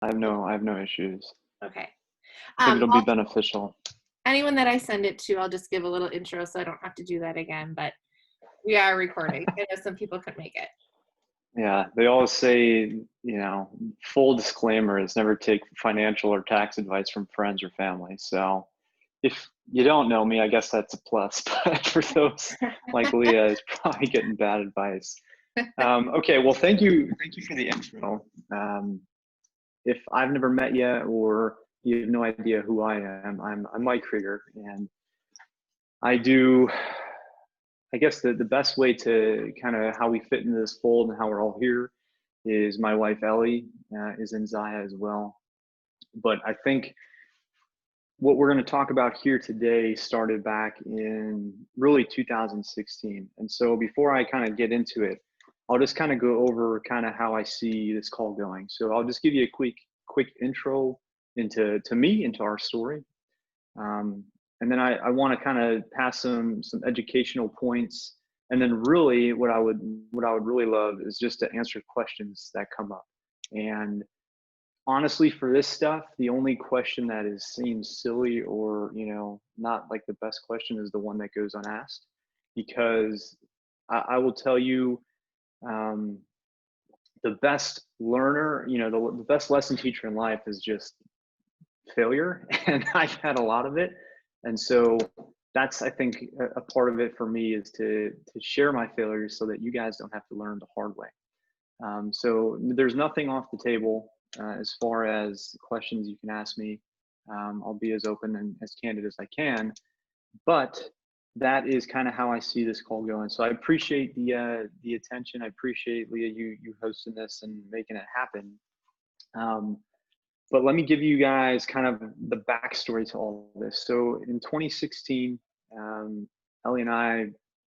I have no issues. Okay. I think it'll be I'll beneficial. anyone that I send it to, I'll just give a little intro so I don't have to do that again, but we are recording. I know some people could make it. Yeah, they always say, full disclaimer is never take financial or tax advice from friends or family. So if you don't know me, I guess that's a plus. But for those like Leah, is probably getting bad advice. Okay, well, thank you for the intro. If I've never met you or you have no idea who I am, I'm Mike Krueger, and I do. I guess the best way to kind of how we fit into this fold and how we're all here is my wife Ellie is in Zaya as well. But I think what we're going to talk about here today started back in really 2016. And so before I kind of get into it, I'll just kind of go over kind of how I see this call going. So I'll just give you a quick intro into me, into our story. And then I want to kind of pass some educational points. And then really what I would really love is just to answer questions that come up. And honestly, for this stuff, the only question that seems silly or not like the best question is the one that goes unasked, because I will tell you, the best learner, the best lesson teacher in life is just failure, and I've had a lot of it. And so that's, I think, a part of it for me is to share my failures so that you guys don't have to learn the hard way. So there's nothing off the table as far as questions you can ask me. I'll be as open and as candid as I can, but that is kind of how I see this call going. So I appreciate the attention. I appreciate, Leah, you hosting this and making it happen. But let me give you guys kind of the backstory to all of this. So in 2016, Ellie and I,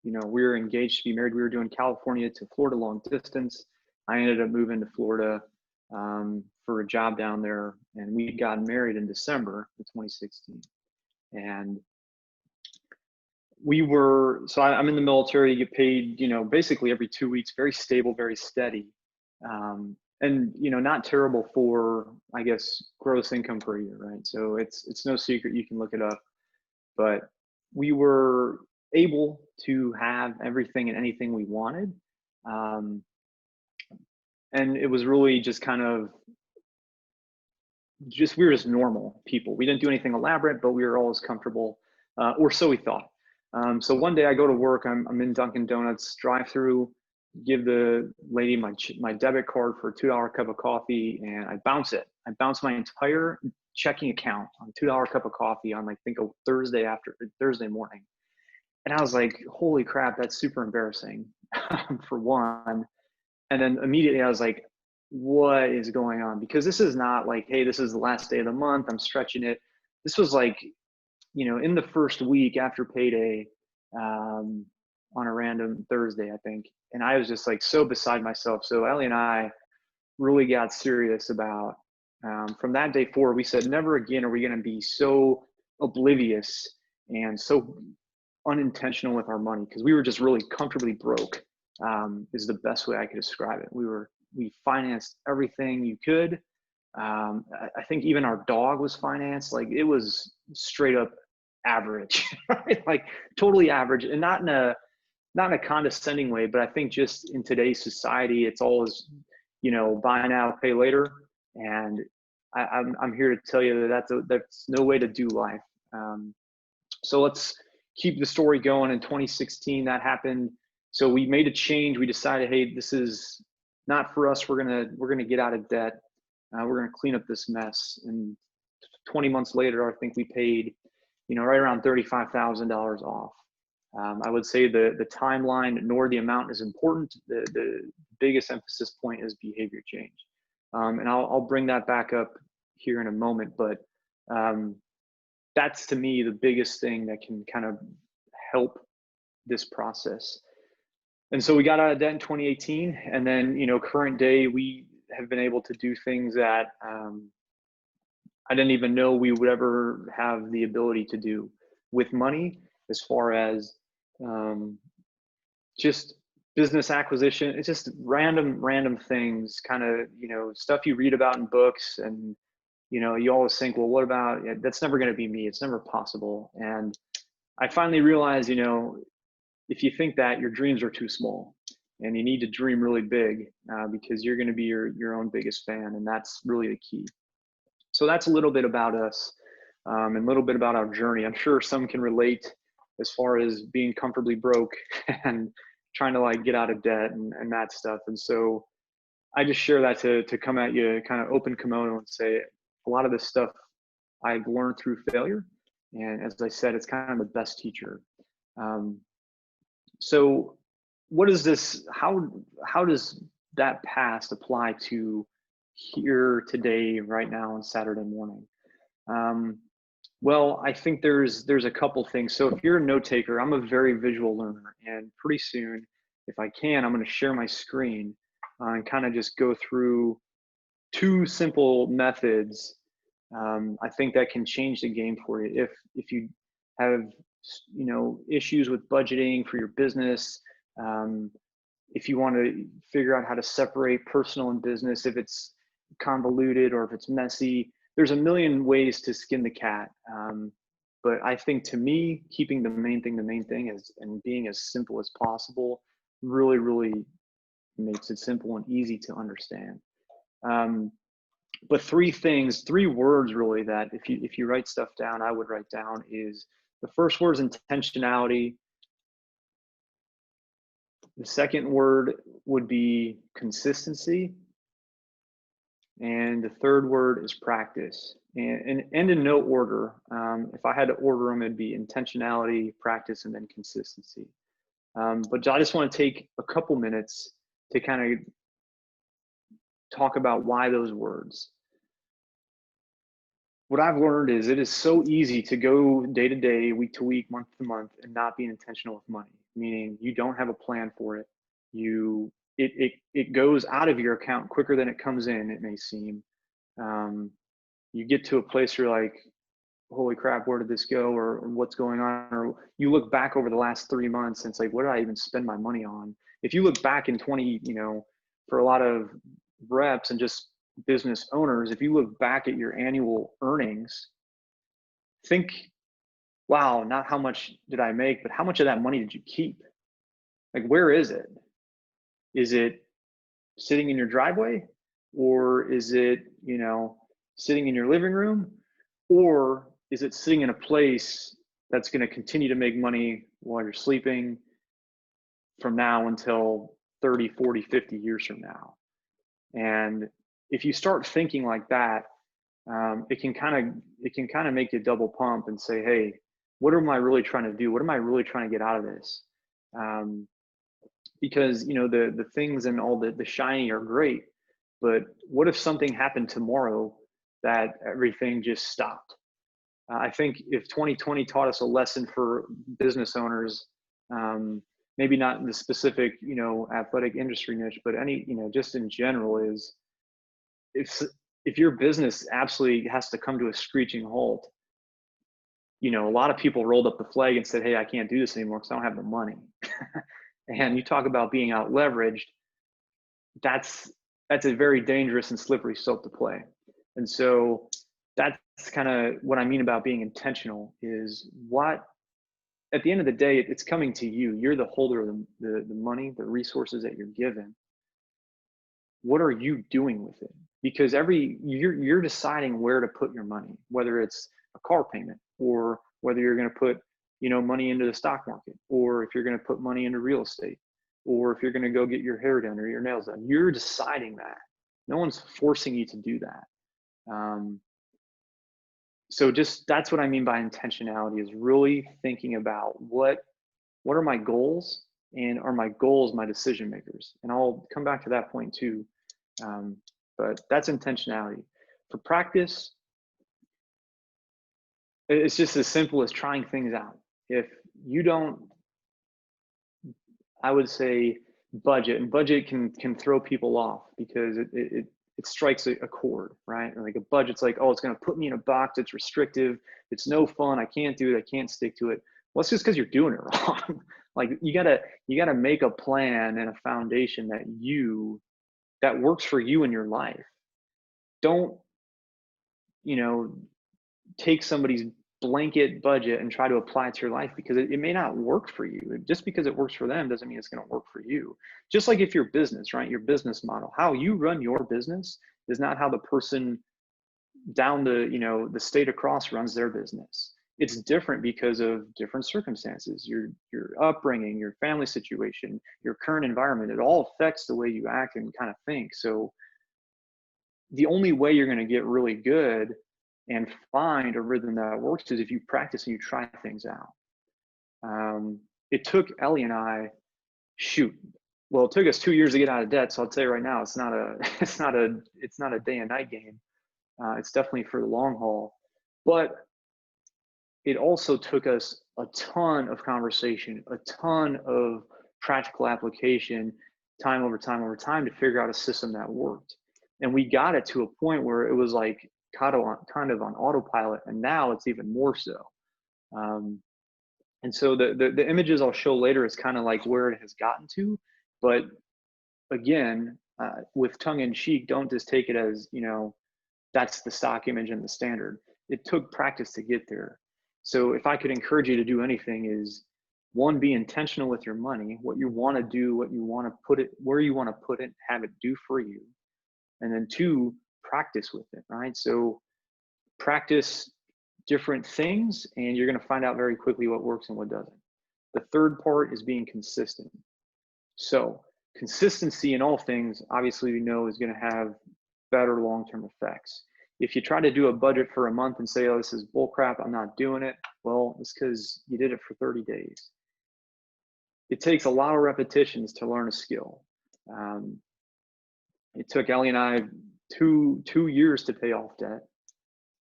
we were engaged to be married. We were doing California to Florida long distance. I ended up moving to Florida for a job down there, and we got married in December of 2016. And I'm in the military. You get paid, basically every 2 weeks, very stable, very steady. And not terrible for, I guess, gross income per year, right? So it's no secret, you can look it up. But we were able to have everything and anything we wanted. And it was really just kind of we were just normal people. We didn't do anything elaborate, but we were always comfortable, or so we thought. So one day I go to work, I'm in Dunkin' Donuts drive through, give the lady my debit card for a $2 cup of coffee, and I bounce it. I bounce my entire checking account on a $2 cup of coffee on, I think, a Thursday morning. And I was like, holy crap, that's super embarrassing for one. And then immediately I was like, what is going on? Because this is not like, hey, this is the last day of the month, I'm stretching it. This was like, in the first week after payday, on a random Thursday, I think. And I was just like so beside myself. So Ellie and I really got serious about, from that day forward, we said, never again are we going to be so oblivious and so unintentional with our money, because we were just really comfortably broke, is the best way I could describe it. We financed everything you could. I think even our dog was financed. Like, it was straight up average, right? Like totally average, and not in a condescending way, but I think just in today's society, it's always, buy now, pay later. And I'm here to tell you that that's no way to do life. So let's keep the story going. In 2016, that happened. So we made a change. We decided, hey, this is not for us. We're gonna get out of debt. We're gonna clean up this mess. And 20 months later, I think we paid, right around $35,000 off. I would say the timeline nor the amount is important. The biggest emphasis point is behavior change. And I'll bring that back up here in a moment, but that's, to me, the biggest thing that can kind of help this process. And so we got out of debt in 2018, and then, current day, we have been able to do things that I didn't even know we would ever have the ability to do with money, as far as just business acquisition. It's just random things, kind of, stuff you read about in books. And, you always think, well, what about, that's never going to be me. It's never possible. And I finally realized, if you think that, your dreams are too small, and you need to dream really big, because you're going to be your own biggest fan. And that's really the key. So that's a little bit about us, and a little bit about our journey. I'm sure some can relate as far as being comfortably broke and trying to like get out of debt and that stuff. And so I just share that to come at you kind of open kimono and say a lot of this stuff I've learned through failure. And as I said, it's kind of the best teacher. So what is this, how does that past apply to here today, right now, on Saturday morning? Well, I think there's a couple things. So if you're a note taker, I'm a very visual learner, and pretty soon, if I can, I'm going to share my screen and kind of just go through 2 simple methods. I think that can change the game for you. If you have issues with budgeting for your business, if you want to figure out how to separate personal and business, if it's convoluted or if it's messy, there's a million ways to skin the cat. But I think, to me, keeping the main thing is, and being as simple as possible, really makes it simple and easy to understand. But 3 words really that if you write stuff down, I would write down, is the first word is intentionality. The second word would be consistency. And the third word is practice. And in no order. If I had to order them, it'd be intentionality, practice, and then consistency. But I just want to take a couple minutes to kind of talk about why those words. What I've learned is it is so easy to go day to day, week to week, month to month, and not be intentional with money, meaning you don't have a plan for it. It goes out of your account quicker than it comes in, it may seem. You get to a place where you're like, holy crap, where did this go, or what's going on? Or you look back over the last 3 months and it's like, what did I even spend my money on? If you look back in for a lot of reps and just business owners, if you look back at your annual earnings, think, wow, not how much did I make, but how much of that money did you keep? Like, where is it? Is it sitting in your driveway, or is it, sitting in your living room, or is it sitting in a place that's going to continue to make money while you're sleeping from now until 30, 40, 50 years from now? And if you start thinking like that, it can kind of make you double pump and say, hey, what am I really trying to do? What am I really trying to get out of this? Because the things and all the shiny are great, but what if something happened tomorrow that everything just stopped? I think if 2020 taught us a lesson for business owners, maybe not in the specific athletic industry niche, but any just in general, is if your business absolutely has to come to a screeching halt, a lot of people rolled up the flag and said, hey, I can't do this anymore because I don't have the money. And you talk about being out leveraged, that's a very dangerous and slippery slope to play. And so that's kind of what I mean about being intentional, is what, at the end of the day, it's coming to you. You're the holder of the money, the resources that you're given. What are you doing with it? Because you're deciding where to put your money, whether it's a car payment, or whether you're going to put money into the stock market, or if you're going to put money into real estate, or if you're going to go get your hair done or your nails done. You're deciding that. No one's forcing you to do that. So just, that's what I mean by intentionality, is really thinking about what are my goals, and are my goals my decision makers? And I'll come back to that point too. But that's intentionality. For practice, it's just as simple as trying things out. If you don't, I would say, budget can throw people off, because it strikes a chord, right? Like a budget's like, oh, it's going to put me in a box. It's restrictive. It's no fun. I can't do it. I can't stick to it. Well, it's just because you're doing it wrong. Like you gotta make a plan and a foundation that works for you in your life. Don't, you know, take somebody's blanket budget and try to apply it to your life, because it may not work for you. Just because it works for them doesn't mean it's going to work for you. Just like if your business, right? Your business model, how you run your business is not how the person down the, the state across runs their business. It's different because of different circumstances, your upbringing, your family situation, your current environment. It all affects the way you act and kind of think. So the only way you're going to get really good and find a rhythm that works is if you practice and you try things out. It took Ellie and I, well, it took us 2 years to get out of debt. So I'll tell you right now, it's not a day and night game. It's definitely for the long haul, but it also took us a ton of conversation, a ton of practical application, time over time over time, to figure out a system that worked. And we got it to a point where it was like kind of on autopilot, and now it's even more so. And so the images I'll show later is kind of like where it has gotten to, but again, with tongue in cheek, don't just take it as, that's the stock image and the standard. It took practice to get there. So if I could encourage you to do anything, is one, be intentional with your money, what you want to do, what you want to put it, where you want to put it, have it do for you. And then two, practice with it, right? So practice different things and you're going to find out very quickly what works and what doesn't. The third part is being consistent. So consistency in all things, obviously, we know is going to have better long-term effects. If you try to do a budget for a month and say, oh, this is bull crap, I'm not doing it, well, it's because you did it for 30 days. It takes a lot of repetitions to learn a skill. It took Ellie and I two years to pay off debt.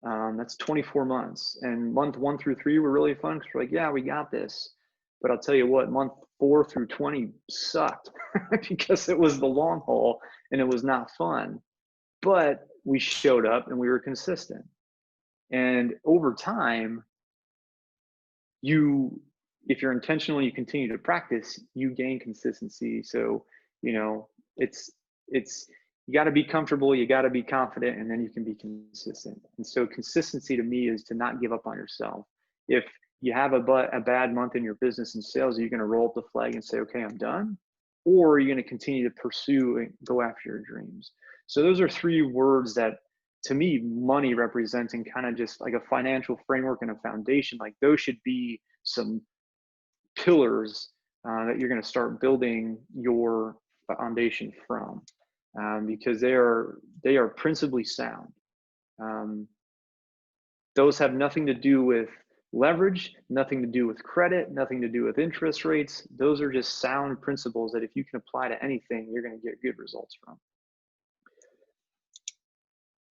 That's 24 months. And month 1 through 3 were really fun because we're like, yeah, we got this. But I'll tell you what, month 4 through 20 sucked because it was the long haul and it was not fun. But we showed up and we were consistent. And over time, if you're intentional and you continue to practice, you gain consistency. So, it's you got to be comfortable, you got to be confident, and then you can be consistent. And so consistency to me is to not give up on yourself. If you have a bad month in your business and sales, are you going to roll up the flag and say, okay, I'm done? Or are you going to continue to pursue and go after your dreams? So those are 3 words that, to me, money representing kind of just like a financial framework and a foundation. Like those should be some pillars that you're going to start building your foundation from, because they are principally sound. Those have nothing to do with leverage, nothing to do with credit, nothing to do with interest rates. Those are just sound principles that if you can apply to anything, you're going to get good results from.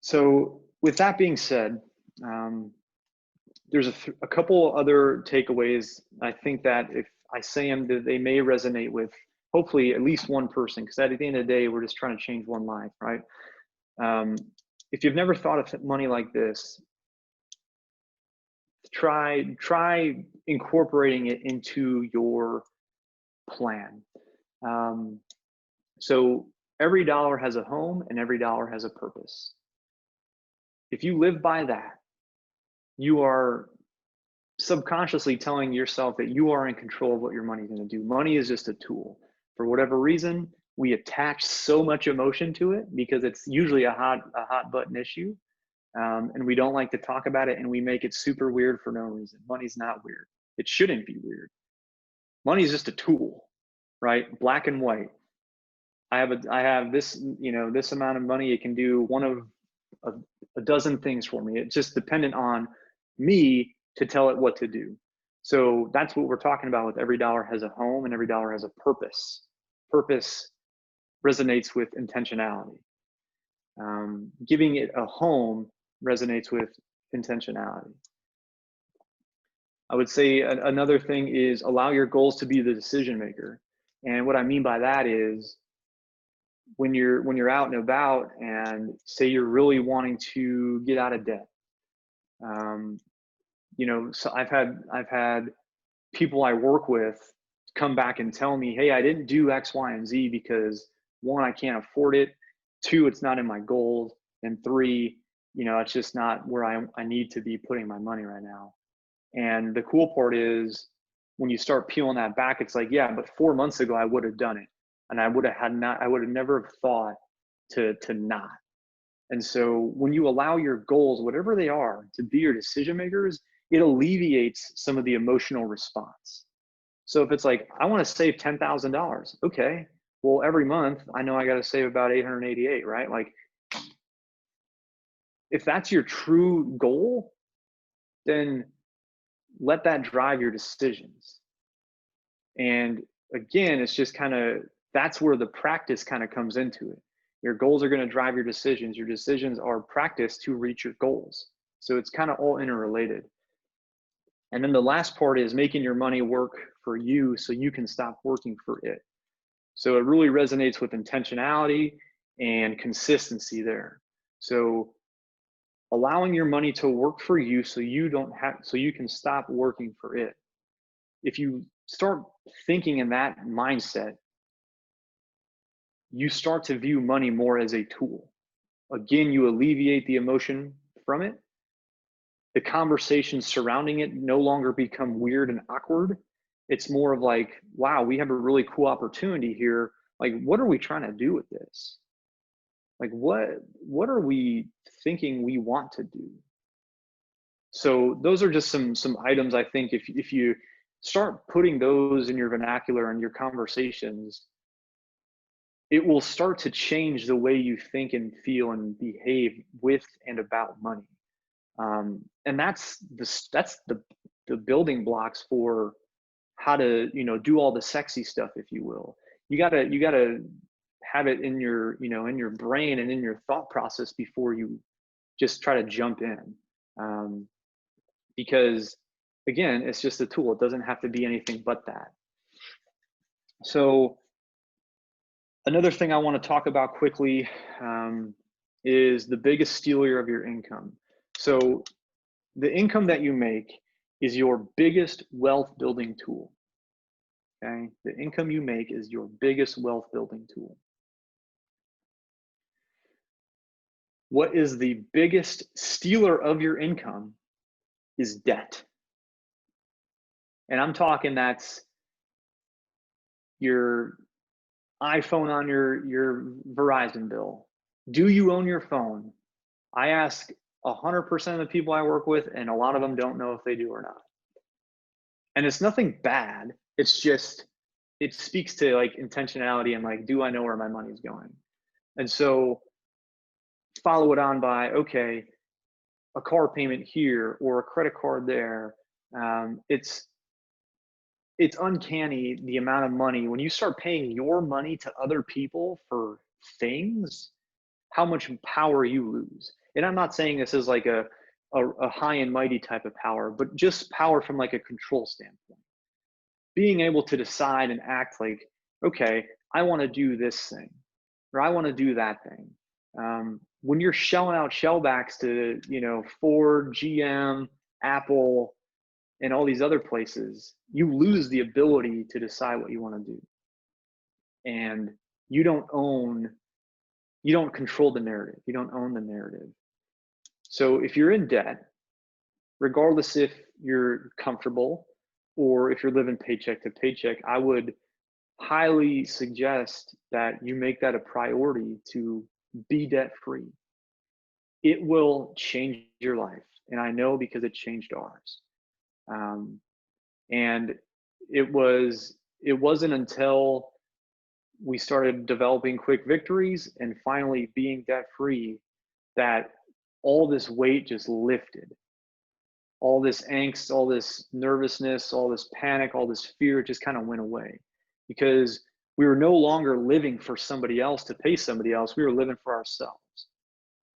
So with that being said, there's a couple other takeaways. I think that if I say them, that they may resonate with hopefully at least one person, because at the end of the day, we're just trying to change one life, right? If you've never thought of money like this, try incorporating it into your plan. So every dollar has a home and every dollar has a purpose. If you live by that, you are subconsciously telling yourself that you are in control of what your money is going to do. Money is just a tool. For whatever reason, we attach so much emotion to it because it's usually a hot button issue. And we don't like to talk about it, and we make it super weird for no reason. Money's not weird. It shouldn't be weird. Money is just a tool, right? Black and white. I have this, this amount of money. It can do one of a dozen things for me. It's just dependent on me to tell it what to do. So that's what we're talking about with every dollar has a home and every dollar has a purpose. Purpose resonates with intentionality. Giving it a home resonates with intentionality. I would say another thing is allow your goals to be the decision maker. And what I mean by that is when you're out and about and say you're really wanting to get out of debt. So I've had people I work with come back and tell me, hey, I didn't do X, Y, and Z because one, I can't afford it. Two, it's not in my goals. And three, it's just not where I need to be putting my money right now. And the cool part is when you start peeling that back, it's like, yeah, but 4 months ago, I would have done it. And I would have never have thought to not. And so when you allow your goals, whatever they are, to be your decision makers, it alleviates some of the emotional response. So if it's like, I want to save $10,000, okay, well, every month I know I got to save about 888, right? Like, if that's your true goal, then let that drive your decisions. And again, it's just that's where the practice kind of comes into it. Your goals are going to drive your decisions. Your decisions are practice to reach your goals. So it's kind of all interrelated. And then the last part is making your money work for you so you can stop working for it. So it really resonates with intentionality and consistency there. So allowing your money to work for you so you can stop working for it. If you start thinking in that mindset, you start to view money more as a tool. Again, you alleviate the emotion from it. The conversations surrounding it no longer become weird and awkward. It's more of like, wow, we have a really cool opportunity here. Like, what are we trying to do with this? Like, what are we thinking we want to do? So those are just some items. I think if you start putting those in your vernacular and your conversations, it will start to change the way you think and feel and behave with and about money. And that's the building blocks for how to do all the sexy stuff, if you will. You gotta have it in your in your brain and in your thought process before you just try to jump in, because again, it's just a tool. It doesn't have to be anything but that. So another thing I want to talk about quickly is the biggest stealer of your income. So the income that you make is your biggest wealth building tool. Okay, the income you make is your biggest wealth building tool. What is the biggest stealer of your income is debt. And I'm talking that's your iPhone on your Verizon bill. Do you own your phone? I ask 100% of the people I work with, and a lot of them don't know if they do or not. And it's nothing bad. It's just, it speaks to like intentionality and like, do I know where my money's going? And so follow it on by, okay, a car payment here or a credit card there. It's uncanny the amount of money when you start paying your money to other people for things, how much power you lose. And I'm not saying this is like a high and mighty type of power, but just power from like a control standpoint. Being able to decide and act like, okay, I want to do this thing, or I want to do that thing. When you're shelling out shellbacks to, Ford, GM, Apple, and all these other places, you lose the ability to decide what you want to do. And you don't control the narrative. You don't own the narrative. So if you're in debt, regardless if you're comfortable or if you're living paycheck to paycheck, I would highly suggest that you make that a priority to be debt free. It will change your life. And I know because it changed ours. And it wasn't until we started developing quick victories and finally being debt free that all this weight just lifted. All this angst, all this nervousness, all this panic, all this fear just kind of went away, because we were no longer living for somebody else to pay somebody else. We were living for ourselves.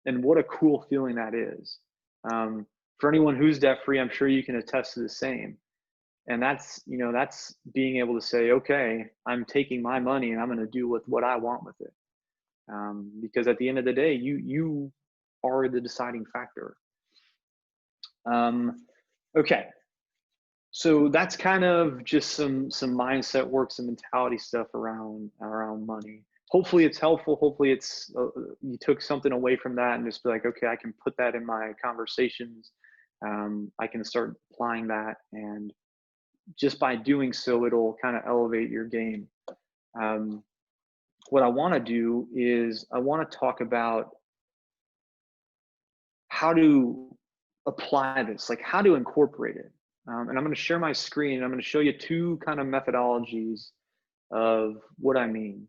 And what a cool feeling that is. For anyone who's debt free, I'm sure you can attest to the same. And that's being able to say, okay, I'm taking my money and I'm going to do with what I want with it. Because at the end of the day, you are the deciding factor. Okay, So that's kind of just some mindset work, some mentality stuff around money. Hopefully it's helpful. Hopefully it's you took something away from that and just be like, okay, I can put that in my conversations. I can start applying that, and just by doing so, it'll kind of elevate your game. Um, what I want to do is I want to talk about how to apply this, like how to incorporate it. And I'm going to share my screen. I'm going to show you two kind of methodologies of what I mean.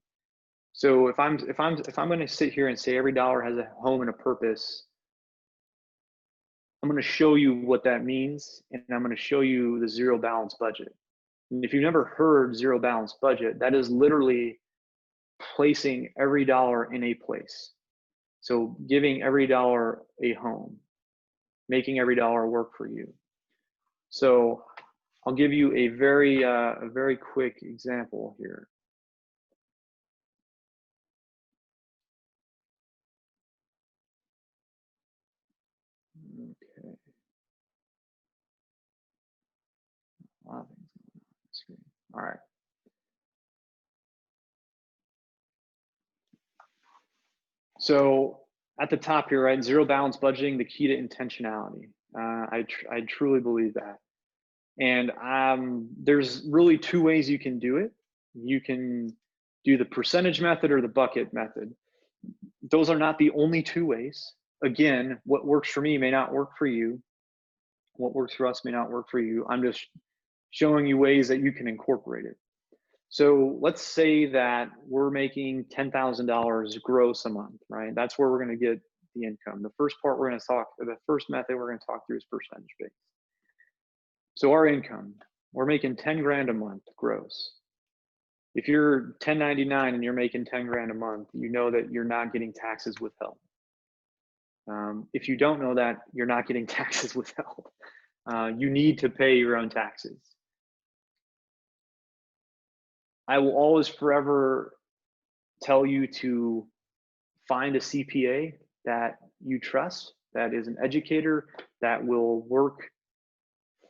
So if I'm going to sit here and say every dollar has a home and a purpose, I'm going to show you what that means, and I'm going to show you the zero balance budget. And if you've never heard zero balance budget, that is literally placing every dollar in a place. So giving every dollar a home, making every dollar work for you. So I'll give you a very quick example here. Okay. A lot of things going on the screen. All right. So at the top here, right, zero balance budgeting, the key to intentionality. I truly believe that. And there's really two ways you can do it. You can do the percentage method or the bucket method. Those are not the only two ways. Again, what works for me may not work for you. What works for us may not work for you. I'm just showing you ways that you can incorporate it. So let's say that we're making $10,000 gross a month, right? That's where we're going to get the income. The first part we're going to talk, the first method we're going to talk through is percentage based. So our income, we're making 10 grand a month gross. If you're 1099 and you're making 10 grand a month, you know that you're not getting taxes withheld. If you don't know that, you're not getting taxes withheld. You need to pay your own taxes. I will always forever tell you to find a CPA that you trust, that is an educator, that will work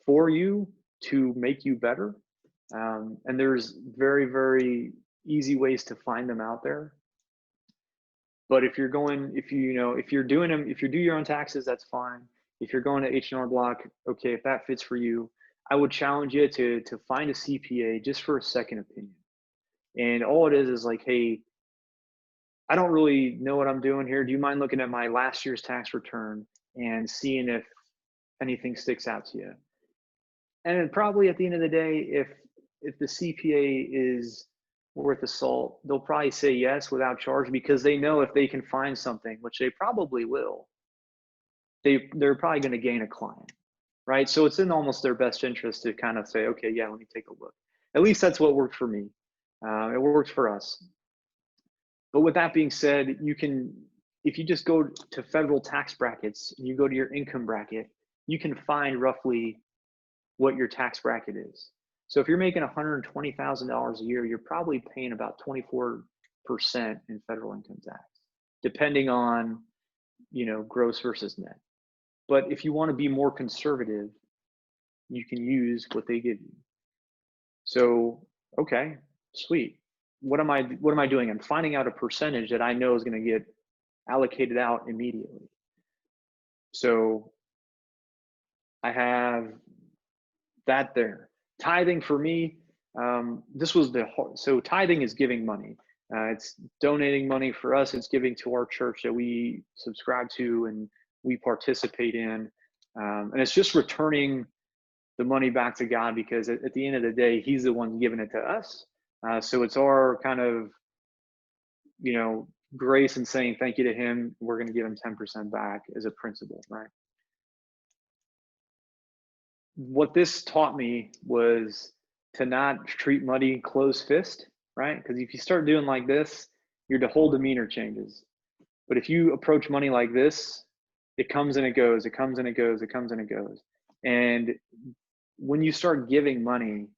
for you to make you better. And there's very easy ways to find them out there. But if you're going, if you're doing them, if you do your own taxes, that's fine. If you're going to H&R Block, okay, if that fits for you, I would challenge you to find a CPA just for a second opinion. And all it is like, hey, I don't really know what I'm doing here. Do you mind looking at my last year's tax return and seeing if anything sticks out to you? And then probably at the end of the day, if the CPA is worth the salt, they'll probably say yes without charge, because they know if they can find something, which they probably will, they're probably going to gain a client, right? So it's in almost their best interest to kind of say, okay, yeah, let me take a look. At least that's what worked for me. It worked for us. But with that being said, you can, if you just go to federal tax brackets and you go to your income bracket, you can find roughly what your tax bracket is. So if you're making $120,000 a year, you're probably paying about 24% in federal income tax, depending on, gross versus net. But if you want to be more conservative, you can use what they give you. So, okay, sweet. What am I doing? I'm finding out a percentage that I know is going to get allocated out immediately. So I have that there. Tithing for me, this was so tithing is giving money. It's donating money for us. It's giving to our church that we subscribe to and we participate in. And it's just returning the money back to God, because at the end of the day, He's the one giving it to us. So it's our kind of, grace and saying thank you to Him. We're going to give Him 10% back as a principle, right? What this taught me was to not treat money closed fist, right? Because if you start doing like this, your whole demeanor changes. But if you approach money like this, it comes and it goes, it comes and it goes, it comes and it goes. And when you start giving money,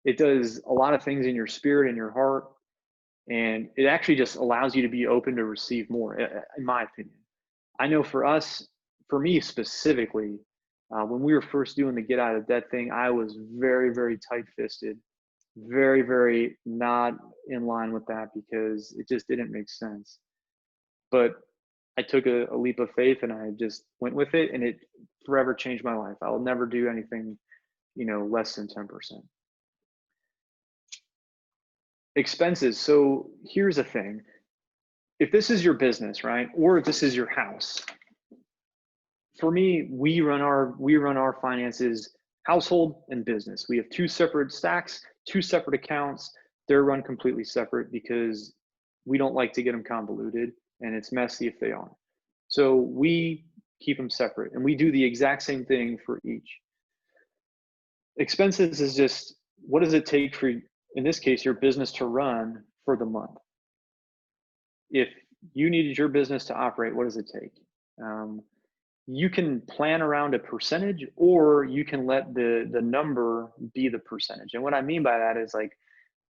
it does a lot of things in your spirit and your heart. And it actually just allows you to be open to receive more, in my opinion. I know for us, for me specifically, When we were first doing the get out of debt thing, I was very, very tight-fisted, very, very not in line with that because it just didn't make sense. But I took a leap of faith and I just went with it, and it forever changed my life. I will never do anything, less than 10%. Expenses. So here's the thing. If this is your business, right? Or if this is your house, for me, we run our finances, household and business. We have two separate stacks, two separate accounts. They're run completely separate because we don't like to get them convoluted, and it's messy if they are. So we keep them separate, and we do the exact same thing for each. Expenses is just, what does it take for, in this case, your business to run for the month? If you needed your business to operate, what does it take? You can plan around a percentage, or you can let the number be the percentage. And what I mean by that is, like,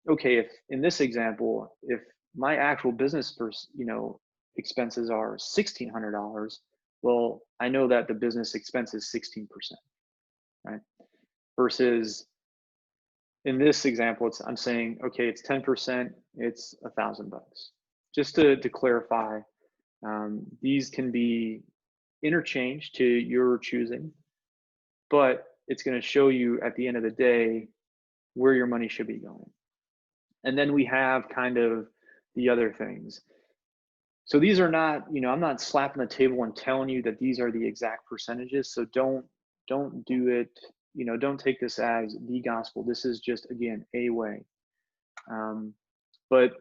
okay, if in this example, if my actual business expenses are $1,600, well, I know that the business expense is 16%, right? Versus in this example, I'm saying, okay, it's 10%, it's $1,000. Just to clarify, these can be interchange to your choosing, but it's going to show you at the end of the day where your money should be going. And then we have kind of the other things. So these are not, I'm not slapping the table and telling you that these are the exact percentages. So don't do it, don't take this as the gospel. This is just, again, a way. But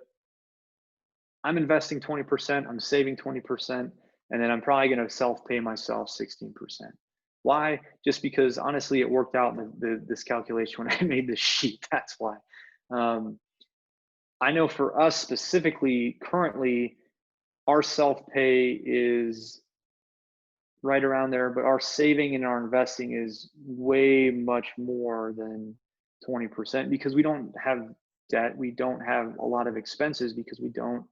I'm investing 20%, I'm saving 20%, and then I'm probably going to self-pay myself 16%. Why? Just because honestly, it worked out in this calculation when I made this sheet. That's why. I know for us specifically, currently, our self-pay is right around there, but our saving and our investing is way much more than 20% because we don't have debt. We don't have a lot of expenses because we don't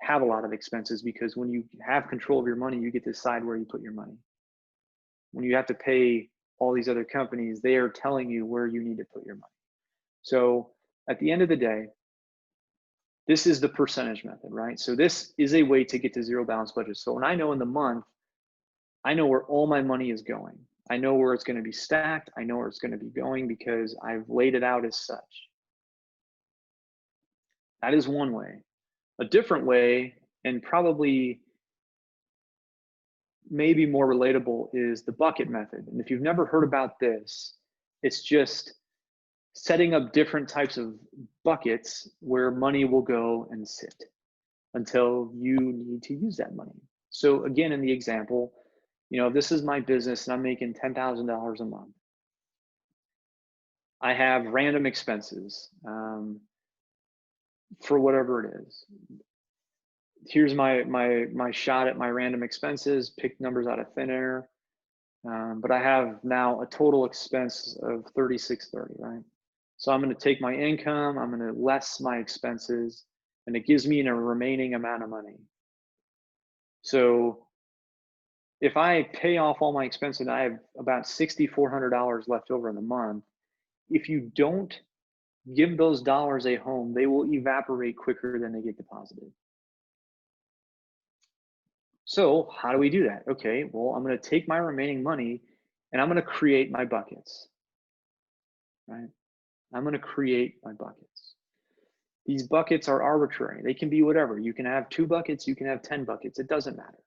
have a lot of expenses, because when you have control of your money, you get to decide where you put your money. When you have to pay all these other companies, they are telling you where you need to put your money. So at the end of the day, this is the percentage method, right? So this is a way to get to zero balance budget. So when I know in the month, I know where all my money is going. I know where it's going to be stacked. I know where it's going to be going because I've laid it out as such. That is one way. A different way, and probably maybe more relatable, is the bucket method. And if you've never heard about this, it's just setting up different types of buckets where money will go and sit until you need to use that money. So again, in the example, this is my business and I'm making $10,000 a month. I have random expenses for whatever it is. Here's my shot at my random expenses, pick numbers out of thin air. But I have now a total expense of $3,630, right? So I'm going to take my income, I'm going to less my expenses, and it gives me a remaining amount of money. So if I pay off all my expenses, I have about $6,400 left over in the month. If you don't give those dollars a home, they will evaporate quicker than they get deposited. So how do we do that? Okay, well, I'm going to take my remaining money and I'm going to create my buckets, right? I'm going to create my buckets. These buckets are arbitrary. They can be whatever. You can have 2 buckets, you can have 10 buckets. It doesn't matter.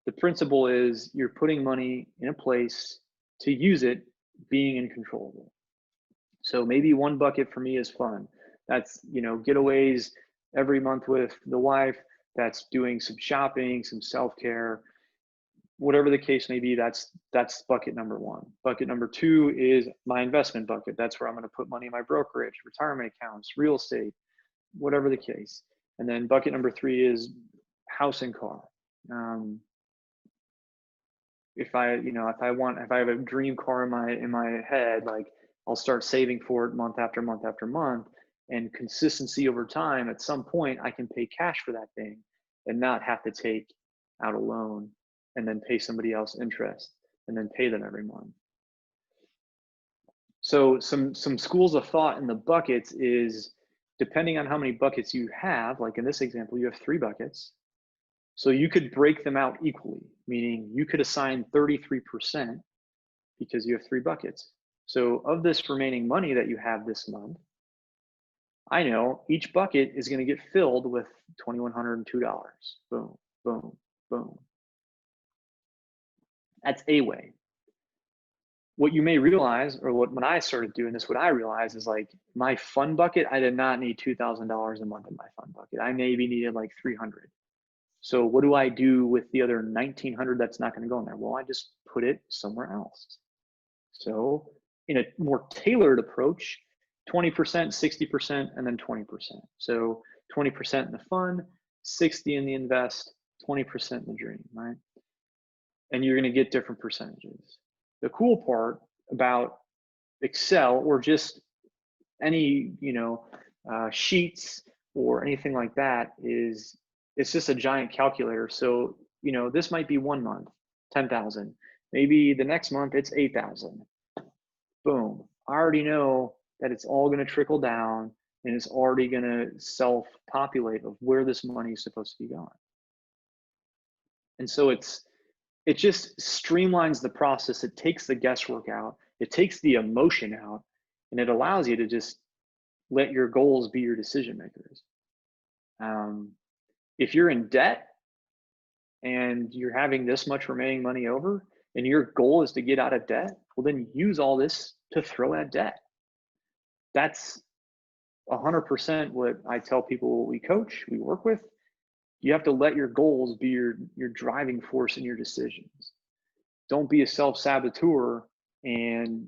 The principle is you're putting money in a place to use it, being in control of it. So maybe one bucket for me is fun. That's, getaways every month with the wife. That's doing some shopping, some self-care, whatever the case may be. That's bucket number 1. Bucket number 2 is my investment bucket. That's where I'm going to put money in my brokerage, retirement accounts, real estate, whatever the case. And then bucket number 3 is house and car. If I have a dream car in my head, like, I'll start saving for it month after month after month, and consistency over time. At some point, I can pay cash for that thing and not have to take out a loan and then pay somebody else interest. and then pay them every month. So some schools of thought in the buckets is, depending on how many buckets you have, like in this example, you have 3 buckets. So you could break them out equally, meaning you could assign 33% because you have 3 buckets. So of this remaining money that you have this month, I know each bucket is going to get filled with $2,102. Boom, boom, boom. That's a way. What you may realize, or when I started doing this, what I realized is like my fun bucket, I did not need $2,000 a month in my fun bucket. I maybe needed like 300. So what do I do with the other 1,900 that's not going to go in there? Well, I just put it somewhere else. So in a more tailored approach, 20%, 60%, and then 20%. So 20% in the fund, 60 in the invest, 20% in the dream, right? And you're going to get different percentages. The cool part about Excel or just any, sheets or anything like that is it's just a giant calculator. So, this might be 1 month, 10,000. Maybe the next month it's 8,000. Boom. I already know that it's all going to trickle down and it's already going to self-populate of where this money is supposed to be going. And so it just streamlines the process. It takes the guesswork out. It takes the emotion out, and it allows you to just let your goals be your decision makers. If you're in debt and you're having this much remaining money over and your goal is to get out of debt, well, then use all this to throw at debt. That's 100% what I tell people we coach, we work with. You have to let your goals be your driving force in your decisions. Don't be a self-saboteur and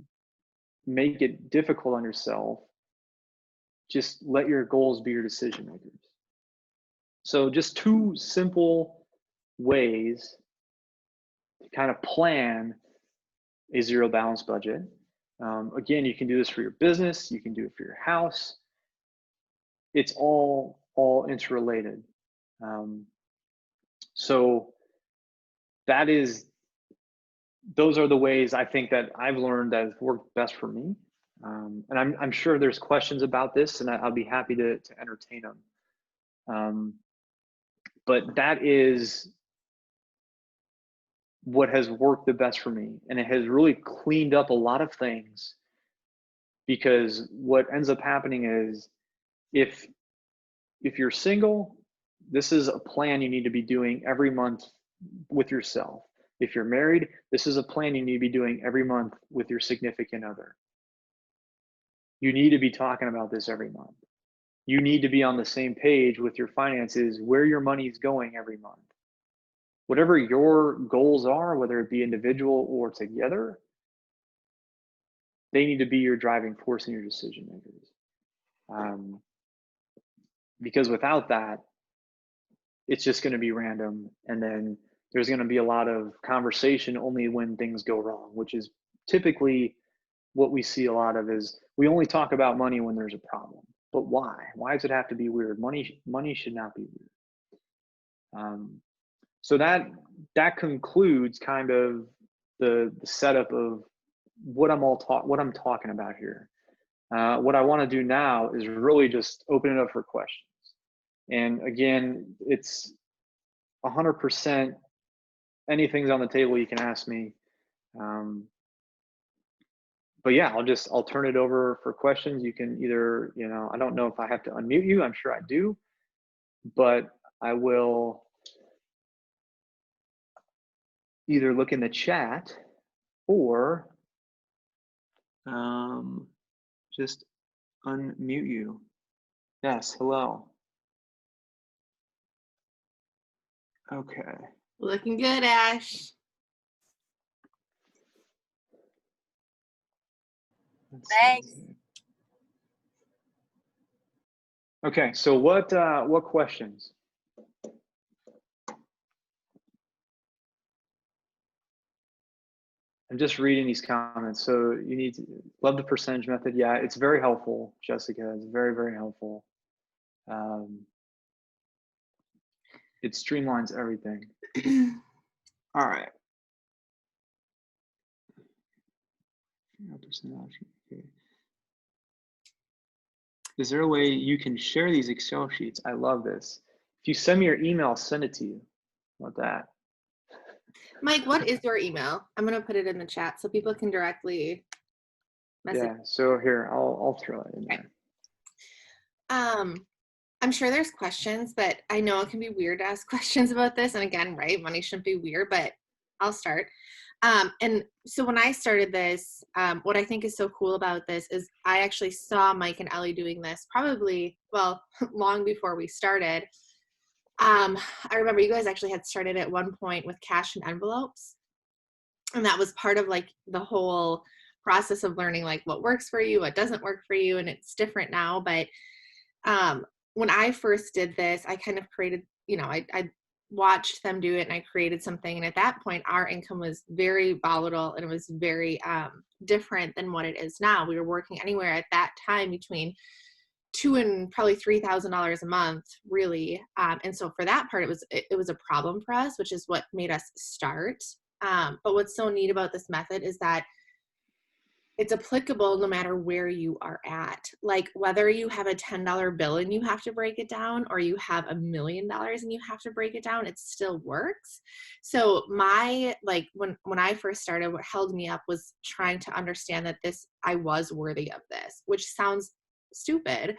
make it difficult on yourself. Just let your goals be your decision makers. So just 2 simple ways to kind of plan a zero balance budget. Again, you can do this for your business. You can do it for your house. It's all interrelated. So those are the ways I think that I've learned that have worked best for me. And I'm sure there's questions about this, and I'll be happy to entertain them. But that is what has worked the best for me, and it has really cleaned up a lot of things. Because what ends up happening is, if you're single, this is a plan you need to be doing every month with yourself. If you're married, this is a plan you need to be doing every month with your significant other. You need to be talking about this every month. You need to be on the same page with your finances, where your money is going every month. Whatever your goals are, whether it be individual or together, they need to be your driving force in your decision makers. Because without that, it's just going to be random, and then there's going to be a lot of conversation only when things go wrong, which is typically what we see a lot of. Is we only talk about money when there's a problem. But why? Why does it have to be weird? Money should not be weird. So that concludes kind of the setup of what I'm talking about here. What I want to do now is really just open it up for questions. And again, it's 100%. Anything's on the table, you can ask me. But yeah, I'll turn it over for questions. You can either, I don't know if I have to unmute you. I'm sure I do, but I will either look in the chat or just unmute you. Yes, hello. Okay. Looking good, Ash. Thanks. Okay, so what questions? I'm just reading these comments. So you need to love the percentage method. Yeah, it's very helpful, Jessica. It's very, very helpful. It streamlines everything. All right. option. Okay. Is there a way you can share these Excel sheets? I love this. If you send me your email, I'll send it to you. How about that? Mike, what is your email? I'm going to put it in the chat so people can directly message. Yeah, so here, I'll throw it in there. I'm sure there's questions, but I know it can be weird to ask questions about this. And again, right, money shouldn't be weird, but I'll start. And so when I started this, what I think is so cool about this is I actually saw Mike and Ellie doing this probably, well, long before we started. I remember you guys actually had started at one point with cash and envelopes. And that was part of like the whole process of learning like what works for you, what doesn't work for you. And it's different now. But when I first did this, I kind of created, I watched them do it and I created something. And at that point, our income was very volatile and it was very different than what it is now. We were working anywhere at that time between $2,000 and probably $3,000 a month, really. And so for that part, it was a problem for us, which is what made us start. But what's so neat about this method is that it's applicable no matter where you are at. Like whether you have a $10 bill and you have to break it down, or you have $1 million and you have to break it down, it still works. So when I first started, what held me up was trying to understand that I was worthy of this, which sounds stupid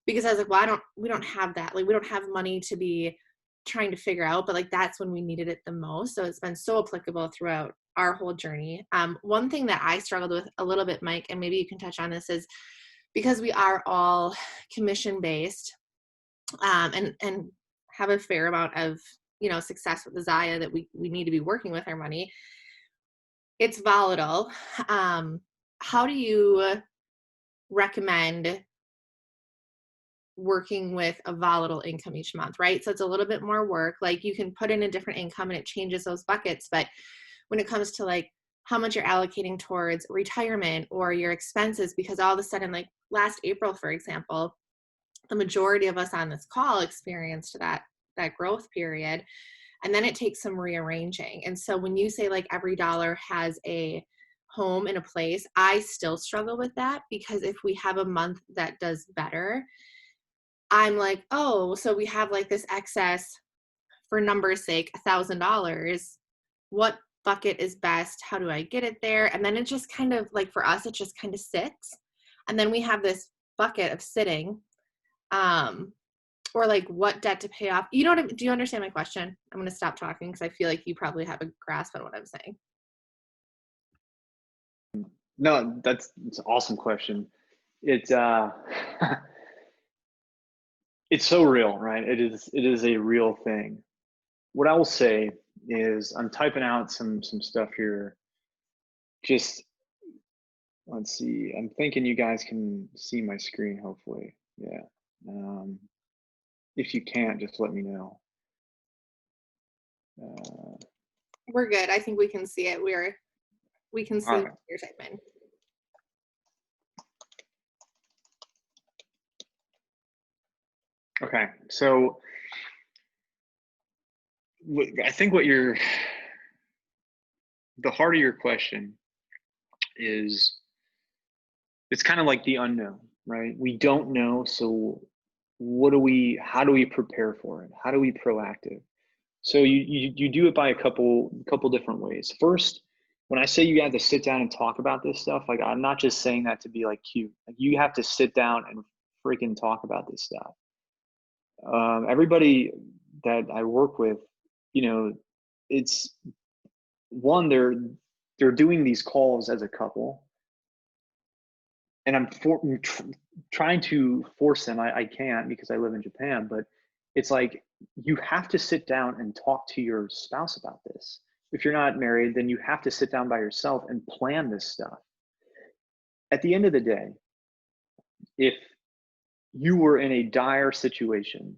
because I was like, well, we don't have that. Like we don't have money to be trying to figure out, but like that's when we needed it the most. So it's been so applicable throughout our whole journey. One thing that I struggled with a little bit, Mike, and maybe you can touch on this, is because we are all commission based and have a fair amount of success with the Zaya that we need to be working with our money. It's volatile. How do you recommend working with a volatile income each month, right? So it's a little bit more work. Like you can put in a different income and it changes those buckets. But when it comes to like how much you're allocating towards retirement or your expenses, because all of a sudden, like last April, for example, the majority of us on this call experienced that growth period. And then it takes some rearranging. And so when you say like every dollar has a home and a place, I still struggle with that, because if we have a month that does better, I'm like, oh, so we have like this excess, for numbers sake, $1,000. What bucket is best? How do I get it there? And then it just kind of like, for us, it just kind of sits. And then we have this bucket of sitting, or like what debt to pay off. Do you understand my question? I'm going to stop talking because I feel like you probably have a grasp on what I'm saying. No, it's an awesome question. It's it's so real, right? It is a real thing. What I will say is I'm typing out some stuff here. Just let's see. I'm thinking you guys can see my screen, hopefully. Yeah. If you can't, just let me know. We're good. I think we can see it. We can see what you're typing. Okay, so I think the heart of your question is, it's kind of like the unknown, right? We don't know, so how do we prepare for it? How do we proactive? So you do it by a couple different ways. First, when I say you have to sit down and talk about this stuff, like I'm not just saying that to be like cute. Like you have to sit down and freaking talk about this stuff. Everybody that I work with, it's one, they're doing these calls as a couple, and I'm trying to force them. I can't because I live in Japan, but it's like you have to sit down and talk to your spouse about this. If you're not married, then you have to sit down by yourself and plan this stuff. At the end of the day, if you were in a dire situation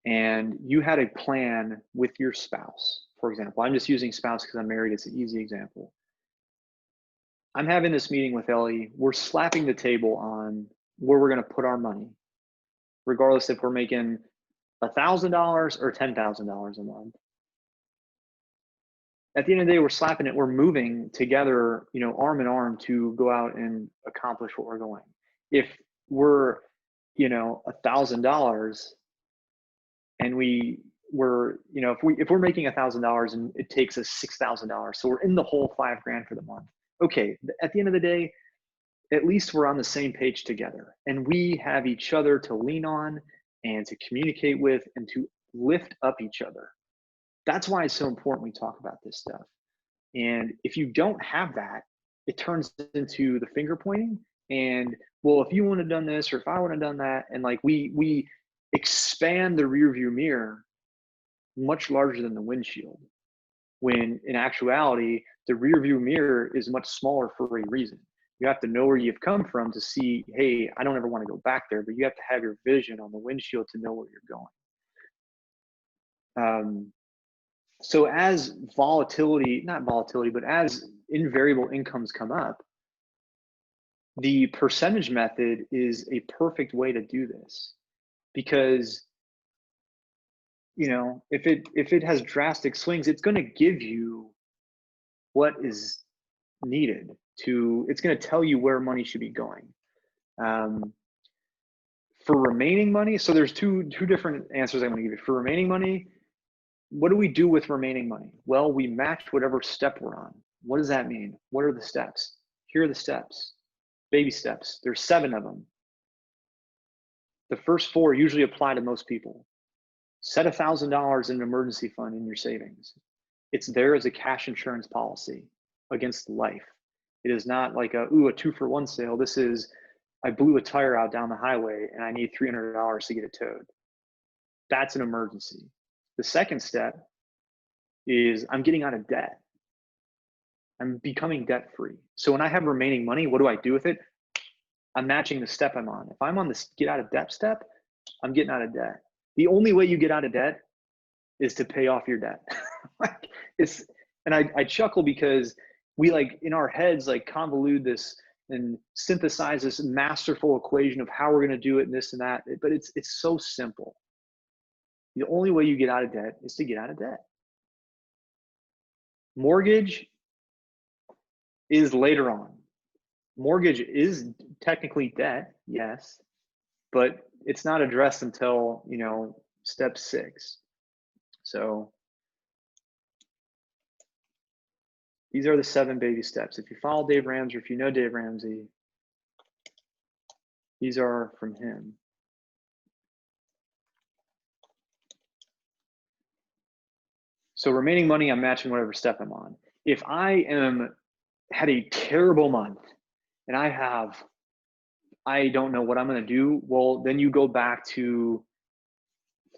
and you had a plan with your spouse, for example, I'm just using spouse because I'm married, it's an easy example. I'm having this meeting with Ellie, we're slapping the table on where we're going to put our money, regardless if we're making $1,000 or $10,000 a month. at the end of the day, we're slapping it, we're moving together, you know, arm in arm to go out and accomplish what we're going. If we're, you know, $1,000 and you know, if we're making $1,000 and it takes us $6,000, so we're in the whole $5,000 for the month. Okay, at the end of the day, at least we're on the same page together, and we have each other to lean on and to communicate with and to lift up each other. That's why it's so important we talk about this stuff. And if you don't have that, it turns into the finger pointing and, well, if you would have done this or if I would have done that, and like we expand the rear view mirror much larger than the windshield, when in actuality the rear view mirror is much smaller for a reason. You have to know where you've come from to see, hey, I don't ever want to go back there, but you have to have your vision on the windshield to know where you're going. So as not volatility, but as invariable incomes come up, the percentage method is a perfect way to do this, because, you know, if it has drastic swings, it's going to give you what is needed to, it's going to tell you where money should be going. For remaining money, so there's two different answers I'm going to give you. For remaining money, what do we do with remaining money? Well, we match whatever step we're on. What does that mean? What are the steps? Here are the steps, baby steps. There's 7 of them. The first 4 usually apply to most people. Set $1,000 in an emergency fund in your savings. It's there as a cash insurance policy against life. It is not like a 2-for-1 sale. This is, I blew a tire out down the highway and I need $300 to get it towed. That's an emergency. The second step is I'm getting out of debt. I'm becoming debt free. So when I have remaining money, what do I do with it? I'm matching the step I'm on. If I'm on this get out of debt step, I'm getting out of debt. The only way you get out of debt is to pay off your debt. And I chuckle because we, like, in our heads, like, convolute this and synthesize this masterful equation of how we're going to do it and this and that. But it's so simple. The only way you get out of debt is to get out of debt. Mortgage is later on. Mortgage is technically debt, yes, but it's not addressed until, you know, step 6. So these are the 7 baby steps. If you follow Dave Ramsey, or if you know Dave Ramsey, these are from him. So remaining money, I'm matching whatever step I'm on. If I had a terrible month and I don't know what I'm going to do, well, then you go back to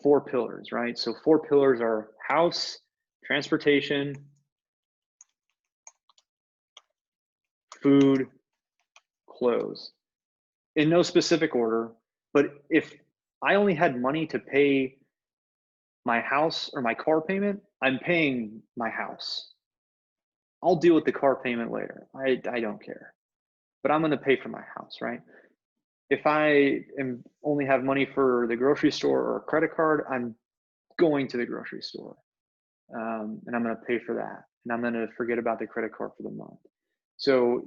4 pillars, right? So 4 pillars are house, transportation, food, clothes, in no specific order. But if I only had money to pay my house or my car payment, I'm paying my house. I'll deal with the car payment later. I don't care, but I'm going to pay for my house, right? If I only have money for the grocery store or a credit card, I'm going to the grocery store, and I'm going to pay for that, and I'm going to forget about the credit card for the month. So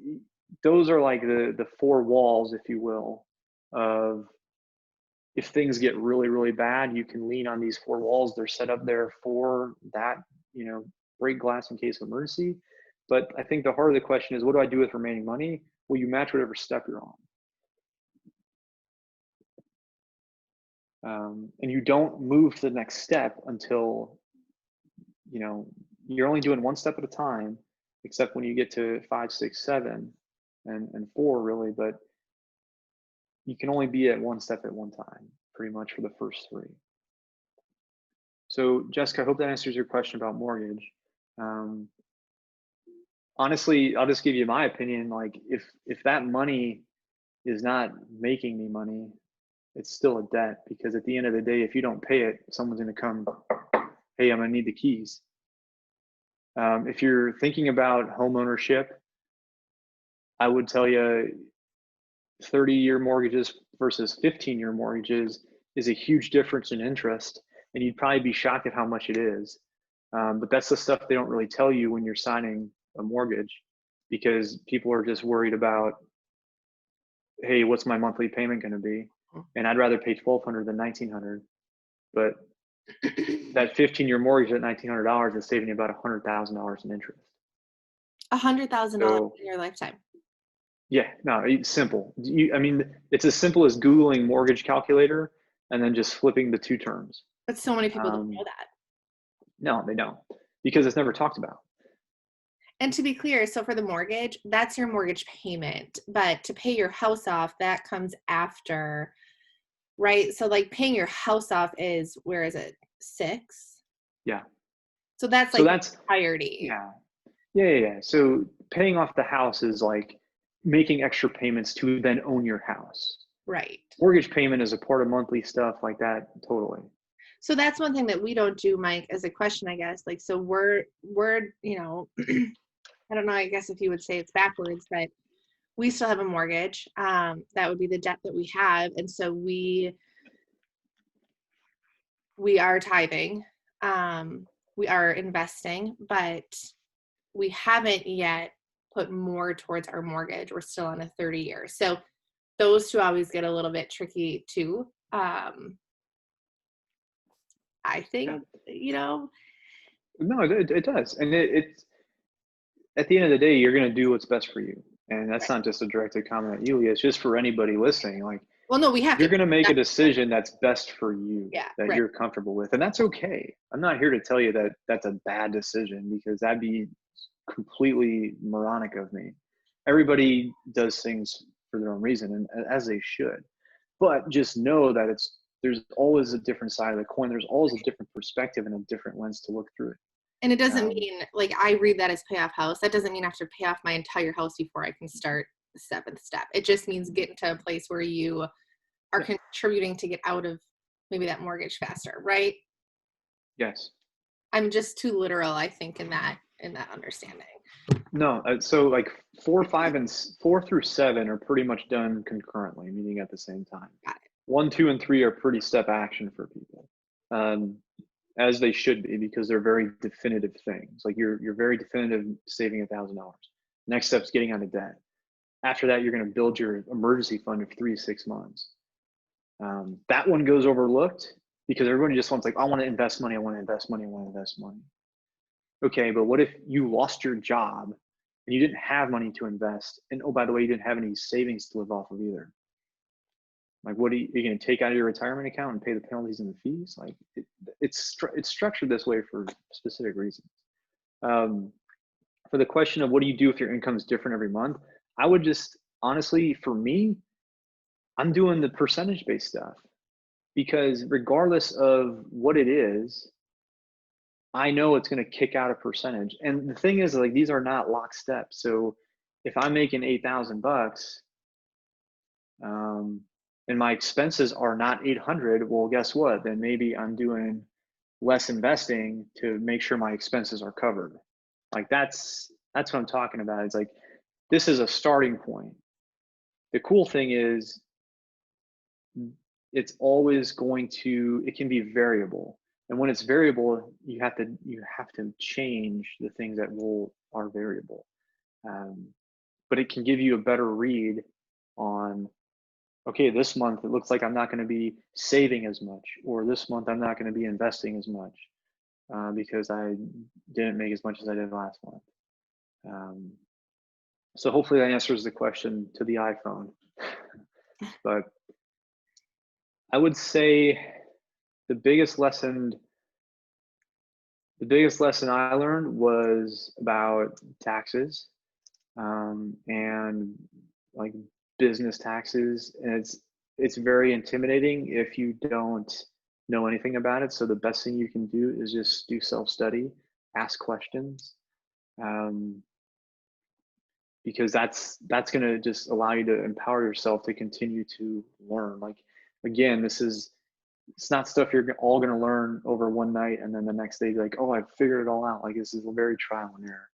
those are like the 4 walls, if you will, of, if things get really, really bad, you can lean on these 4 walls. They're set up there for that, you know, break glass in case of emergency. But I think the heart of the question is, what do I do with remaining money? Well, you match whatever step you're on. And you don't move to the next step until, you know, you're only doing 1 step at a time, except when you get to 5, 6, 7, and 4 really, but you can only be at 1 step at one time, pretty much, for the first 3. So Jessica, I hope that answers your question about mortgage. Honestly, I'll just give you my opinion. Like, if that money is not making me money, it's still a debt, because at the end of the day, if you don't pay it, someone's going to come, hey, I'm going to need the keys. If you're thinking about home ownership, I would tell you 30-year mortgages versus 15-year mortgages is a huge difference in interest, and you'd probably be shocked at how much it is. But that's the stuff they don't really tell you when you're signing a mortgage, because people are just worried about, hey, what's my monthly payment going to be? And I'd rather pay 1,200 than 1,900. But that 15-year mortgage at $1,900 is saving you about $100,000 in interest. $100,000 So in your lifetime. yeah, no, it's simple. I mean, it's as simple as Googling mortgage calculator and then just flipping the two terms. But so many people don't Um, know that. no, they don't, because it's never talked about. And to be clear, so for the mortgage, that's your mortgage payment. But to pay your house off, that comes after, right? So like paying your house off is, where is it? 6? Yeah. So that's So like that's, entirety. yeah. Yeah. So paying off the house is like making extra payments to then own your house. Right. Mortgage payment is a part of monthly stuff like that. Totally. So that's one thing that we don't do, Mike, as a question, I guess. Like, so we're, I don't know, I guess if you would say it's backwards, but we still have a mortgage. That would be the debt that we have. And so we are tithing. We are investing, but we haven't yet put more towards our mortgage. We're still on a 30-year. So those two always get a little bit tricky too. I think, No, it does. And it's, at the end of the day, you're going to do what's best for you. And that's right. not just a directed comment at you. It's just for anybody listening. Like, Well, no, we have you're to. going to make a decision that's best for you, Yeah, that right. you're comfortable with. And that's okay. I'm not here to tell you that that's a bad decision, because that'd be completely moronic of me. Everybody does things for their own reason, and as they should. But just know that there's always a different side of the coin. There's always a different perspective and a different lens to look through it. And it doesn't Um, mean, like, I read that as pay off house. That doesn't mean I have to pay off my entire house before I can start the 7th step. It just means getting to a place where you are yeah, contributing to get out of maybe that mortgage faster, right? yes. I'm just too literal, I think, in that understanding. No, so like 4, 5, and 4 through 7 are pretty much done concurrently, meaning at the same time. Got it. 1, 2, and 3 are pretty step action for people, um, as they should be, because they're very definitive things. Like you're very definitive saving $1,000. Next step's getting out of debt. After that, you're going to build your emergency fund of 3 to 6 months. That one goes overlooked because everybody just wants, like, I want to invest money. I want to invest money. I want to invest money. Okay, but what if you lost your job and you didn't have money to invest? And oh, by the way, you didn't have any savings to live off of either. Like, what are you going to take out of your retirement account and pay the penalties and the fees? Like, it's structured this way for specific reasons. For the question of what do you do if your income is different every month, I would just, honestly, for me, I'm doing the percentage based stuff, because regardless of what it is, I know it's going to kick out a percentage. And the thing is, like, these are not lockstep. So if I'm making $8,000, and my expenses are not 800, well, guess what? Then maybe I'm doing less investing to make sure my expenses are covered. Like, that's what I'm talking about. It's like, this is a starting point. The cool thing is, it's always it can be variable. And when it's variable, you have to change the things that are variable. But it can give you a better read on, okay, this month it looks like I'm not going to be saving as much, or this month I'm not going to be investing as much, because I didn't make as much as I did last month. So hopefully that answers the question to the iPhone. But I would say the biggest lesson I learned was about taxes, and like business taxes. And it's very intimidating if you don't know anything about it. So the best thing you can do is just do self-study, ask questions, because that's going to just allow you to empower yourself to continue to learn. Like, again, it's not stuff you're all going to learn over one night and then the next day be like, oh, I figured it all out. Like, this is a very trial and error.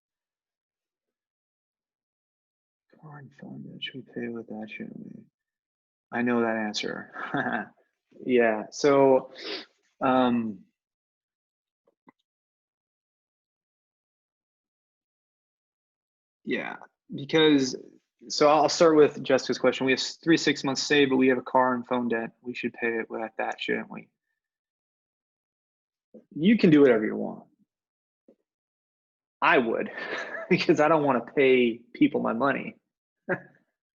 Car and phone bill, should we pay with that, shouldn't we? I know that answer. Yeah. So Yeah, because so I'll start with Jessica's question. We have 3 6 months saved, but we have a car and phone debt. We should pay it with that, shouldn't we? You can do whatever you want. I would, because I don't want to pay people my money.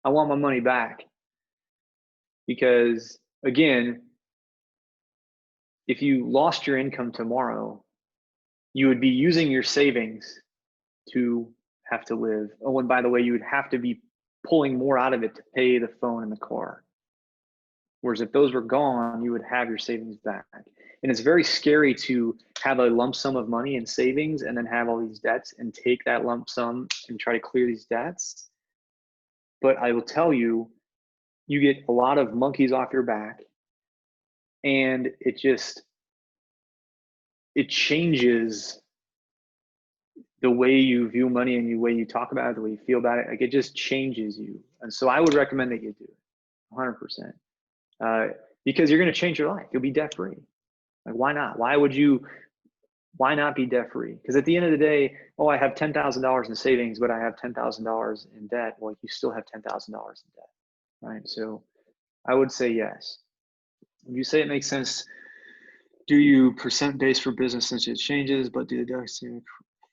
I want my money back because, again, if you lost your income tomorrow, you would be using your savings to have to live. Oh, and by the way, you would have to be pulling more out of it to pay the phone and the car. Whereas if those were gone, you would have your savings back. And it's very scary to have a lump sum of money in savings and then have all these debts and take that lump sum and try to clear these debts. But I will tell you, you get a lot of monkeys off your back, and it changes the way you view money and the way you talk about it, the way you feel about it. Like, it just changes you. And so I would recommend that you do it 100%. Because you're going to change your life. You'll be debt free. Like, why not? Why not be debt free? Because at the end of the day, oh, I have $10,000 in savings, but I have $10,000 in debt. Well, you still have $10,000 in debt, right? So I would say yes. Would you say it makes sense? Do you percent based for business since it changes, but do the deducts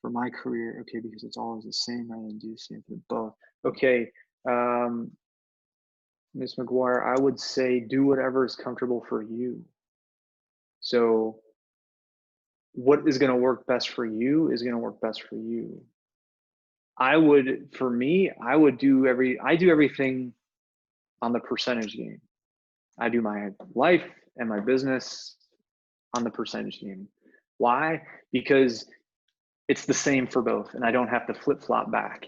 for my career? Okay, because it's always the same rather than do the same for both. Okay, Ms. McGuire, I would say do whatever is comfortable for you. So what is going to work best for you is going to work best for you. I do everything on the percentage game. I do my life and my business on the percentage game. Why? Because it's the same for both, and I don't have to flip-flop back.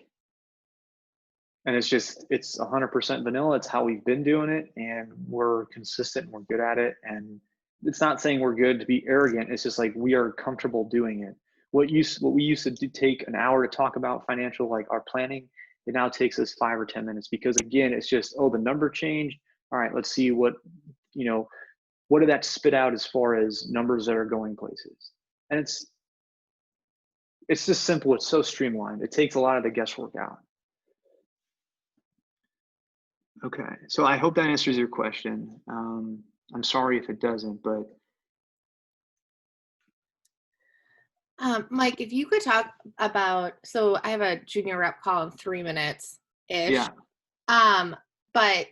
And it's 100% vanilla. It's how we've been doing it, and we're consistent and we're good at it. And it's not saying we're good to be arrogant. It's just like we are comfortable doing it. What we used to take an hour to talk about financial, like our planning, it now takes us 5 or 10 minutes because, again, it's just, oh, the number changed. All right, let's see what did that spit out as far as numbers that are going places. And it's just simple. It's so streamlined. It takes a lot of the guesswork out. Okay, so I hope that answers your question. I'm sorry if it doesn't, but. Mike, if you could talk about, so I have a junior rep call in 3 minutes-ish. Yeah. But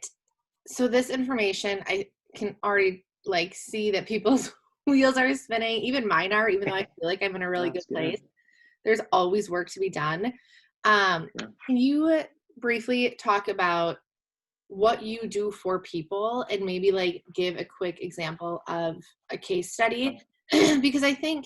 so this information, I can already like see that people's wheels are spinning. Even mine are, even though I feel like I'm in a really good place. There's always work to be done. Can you briefly talk about what you do for people and maybe like give a quick example of a case study? Because I think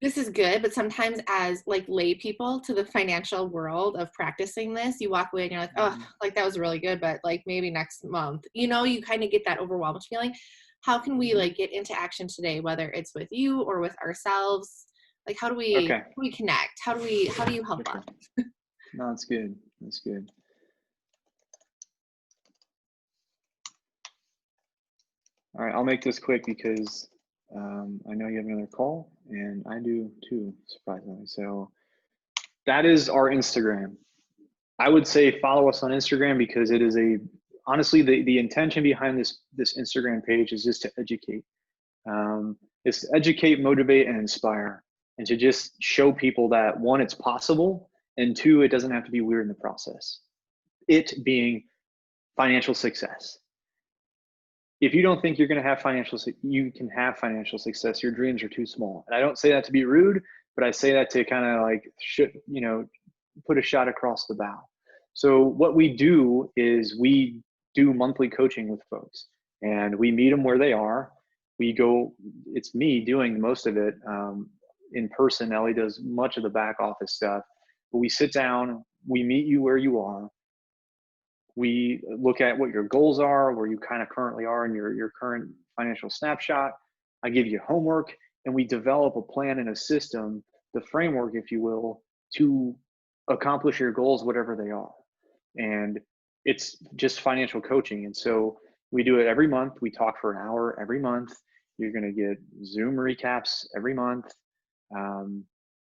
this is good, but sometimes as like lay people to the financial world of practicing this, you walk away and you're like, oh, like that was really good, but like maybe next month, you kind of get that overwhelmed feeling. How can we like get into action today, whether it's with you or with ourselves? Like, how do we connect? How do you help us? No, that's good. That's good. All right, I'll make this quick because I know you have another call, and I do too, surprisingly. So that is our Instagram. I would say follow us on Instagram because it is honestly, the intention behind this Instagram page is just to educate. It's to educate, motivate, and inspire, and to just show people that, one, it's possible, and two, it doesn't have to be weird in the process. It being financial success. If you don't think you're going to have you can have financial success. Your dreams are too small. And I don't say that to be rude, but I say that to kind of like, put a shot across the bow. So what we do is we do monthly coaching with folks, and we meet them where they are. It's me doing most of it in person. Ellie does much of the back office stuff, but we sit down, we meet you where you are. We look at what your goals are, where you kind of currently are in your current financial snapshot. I give you homework, and we develop a plan and a system, the framework, if you will, to accomplish your goals, whatever they are. And it's just financial coaching. And so we do it every month. We talk for an hour every month. You're going to get Zoom recaps every month.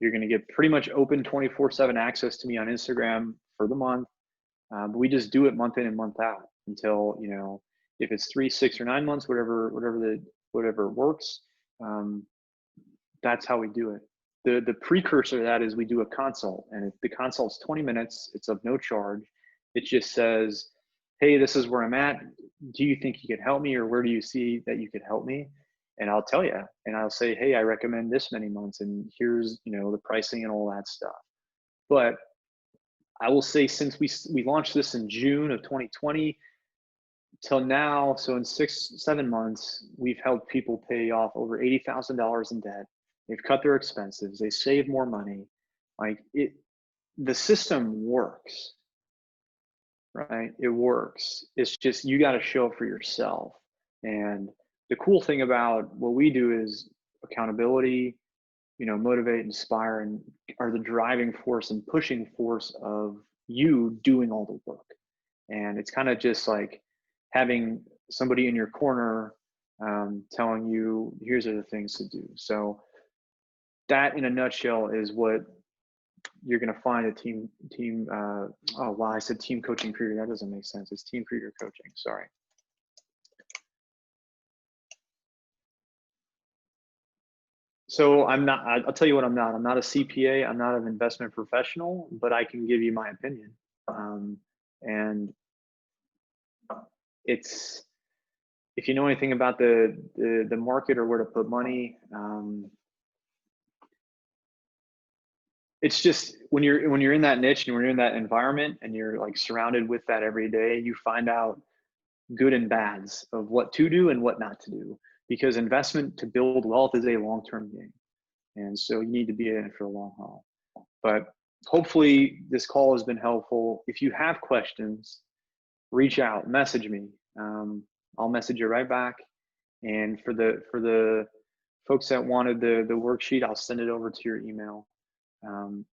You're going to get pretty much open 24/7 access to me on Instagram for the month. But we just do it month in and month out until, you know, if it's 3, 6, or 9 months, whatever works. Um, that's how we do it. The precursor to that is we do a consult, and if the consult's 20 minutes, it's of no charge. It just says, hey, this is where I'm at. Do you think you could help me, or where do you see that you could help me? And I'll tell you, and I'll say, hey, I recommend this many months, and here's, you know, the pricing and all that stuff. But I will say, since we launched this in June of 2020 till now, so in 6-7 months, we've helped people pay off over $80,000 in debt. They've cut their expenses. They save more money. Like the system works, right? It works. It's just, you got to show up for yourself. And the cool thing about what we do is accountability, you know, motivate, inspire, and are the driving force and pushing force of you doing all the work. And it's kind of just like having somebody in your corner telling you, here's the things to do. So that in a nutshell is what you're going to find at oh wow, I said team coaching Krueger. That doesn't make sense. It's team Krueger coaching, sorry. So I'll tell you what I'm not. I'm not a CPA. I'm not an investment professional, but I can give you my opinion. And it's, if you know anything about the market or where to put money, it's just when you're in that niche and when you're in that environment and you're like surrounded with that every day, you find out good and bads of what to do and what not to do, because investment to build wealth is a long-term game. And so you need to be in it for the long haul. But hopefully this call has been helpful. If you have questions, reach out, message me. I'll message you right back. And for the folks that wanted the worksheet, I'll send it over to your email.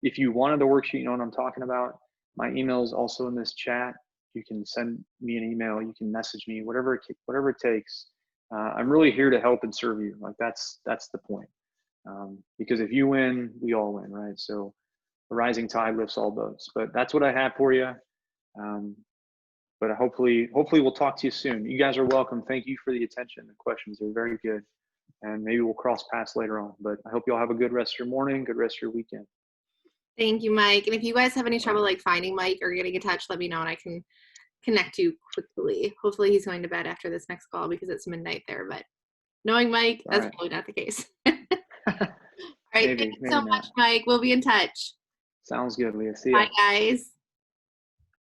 If you wanted the worksheet, you know what I'm talking about. My email is also in this chat. You can send me an email. You can message me, whatever it takes. I'm really here to help and serve you. Like that's the point. Because if you win, we all win, right? So the rising tide lifts all boats. But that's what I have for you. But hopefully we'll talk to you soon. You guys are welcome. Thank you for the attention. The questions are very good. And maybe we'll cross paths later on. But I hope you all have a good rest of your morning, good rest of your weekend. Thank you, Mike. And if you guys have any trouble like finding Mike or getting in touch, let me know and I can connect you quickly. Hopefully he's going to bed after this next call because it's midnight there. But knowing Mike, that's probably not the case. All right. Thank you so much, Mike. We'll be in touch. Sounds good, Leah. See ya. Bye, guys.